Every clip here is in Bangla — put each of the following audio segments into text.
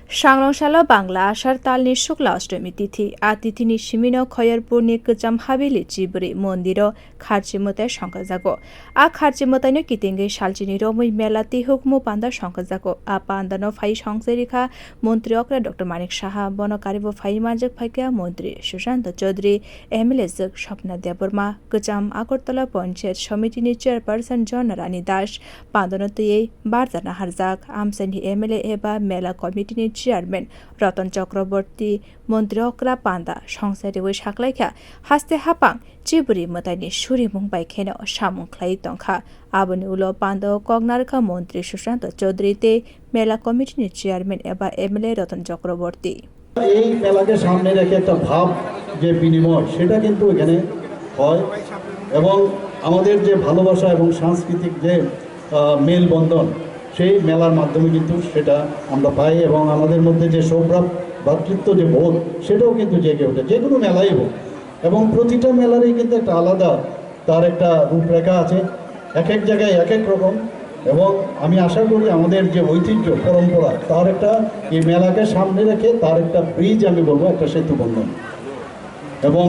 सांग्रांशाला बांग्ला आषाढ़ तालनि शुक्ला अष्टमी तिथि आ तिथिनि सिमिनो खयरपुरनि गोजाम हावेली चिबुरी मन्दिर खार्ची mwtai संकजागो आ खार्ची mwtai कितिंगे सालचिनि रमै मेला तिहुकमु पान्दा संकजागो आ पान्दानो फाइ संसेरिखा मन्त्री अक्रा डॉक्टर मानिक साहा बनकारिबो फाइ माजक फाइका मन्त्री सुशांत चौधरी एमएलए जग स्वप्ना देवबर्मा गोजाम आगरतला पञ्चायत समितिनि चेयरपर्सन जन रानी दास पान्दानो तुयै बारजना हारजाक आमसानि एमएलए एबा मेला कमिटिनि चेयरमैन रतन चक्रवर्ती मन्त्री अक्रा पान्दा संसारिवै साख्लाइखा हास्ते हापां चिबुरी mwtai सुरी मुंबाइ खेनो सामुंख्लाइ तंखा आबनि उलो पान्दा कगनारखा मन्त्री सुशांत चौधरी ते मेला कमिटिनि चेयरमैन एबा एमएलए रतन चक्रवर्ती এই মেলাকে সামনে রেখে একটা ভাব যে বিনিময় সেটা কিন্তু এখানে হয় এবং আমাদের যে ভালোবাসা এবং সাংস্কৃতিক যে মেলবন্ধন সেই মেলার মাধ্যমে কিন্তু সেটা আমরা পাই এবং আমাদের মধ্যে যে ভ্রাতৃত্ব যে বোধ সেটাও কিন্তু জেগে ওঠে যে কোনো মেলাই হোক এবং প্রতিটা মেলারই কিন্তু একটা আলাদা তার একটা রূপরেখা আছে এক এক জায়গায় এক এক রকম এবং আমি আশা করি আমাদের যে ঐতিহ্য পরম্পরা তার একটা এই মেলাকে সামনে রেখে তার একটা ব্রিজ আমি বলবো একটা সেতু বন্ধন এবং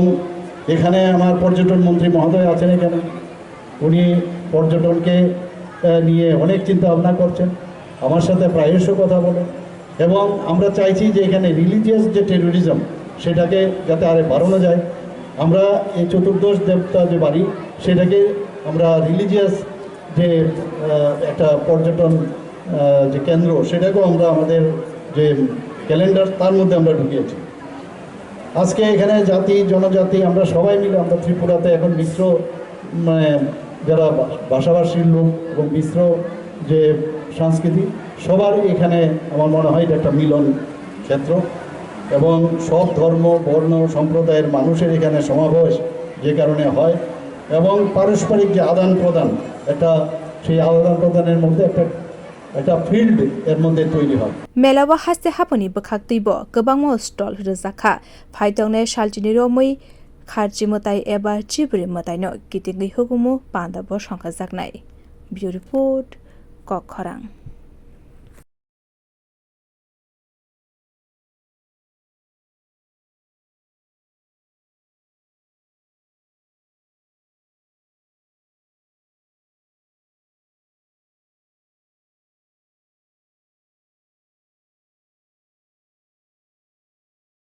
এখানে আমার পর্যটন মন্ত্রী মহোদয় আছেন এখানে উনি পর্যটনকে নিয়ে অনেক চিন্তা ভাবনা করছেন আমার সাথে প্রায়শই কথা বলেন এবং আমরা চাইছি যে এখানে রিলিজিয়াস যে টেরোরিজম সেটাকে যাতে আরে বাড়ানো যায় আমরা এই চতুর্দশ দেবতা যে বাড়ি সেটাকে আমরা রিলিজিয়াস যে একটা পর্যটন যে কেন্দ্র সেটাকেও আমরা আমাদের যে ক্যালেন্ডার তার মধ্যে আমরা ঢুকিয়েছি আজকে এখানে জাতি জনজাতি আমরা সবাই মিলে আমরা ত্রিপুরাতে এখন মিশ্র মানে যারা ভাষাভাষীর লোক এবং মিশ্র যে সংস্কৃতি সবার এখানে আমার মনে হয় এটা একটা মিলন ক্ষেত্র এবং সব ধর্ম বর্ণ সম্প্রদায়ের মানুষের এখানে সমাবেশ যে কারণে হয় এবং পারস্পরিক যে আদান প্রদান একটা সেই আদান প্রদানের মধ্যে একটা ফিল্ড এর মধ্যে তৈরি হয় मेलावा हास्ते हापनि बखाक्तैबो गोबांमो स्टल रोजाखा फाइदंने सालचिनि रमै खार्ची mwtai एबा चिबुरी mwtai नो कितिंगै हुगुमु पान्दाबो संखाजागनाय ब्युरो रिपोर्ट कखरां।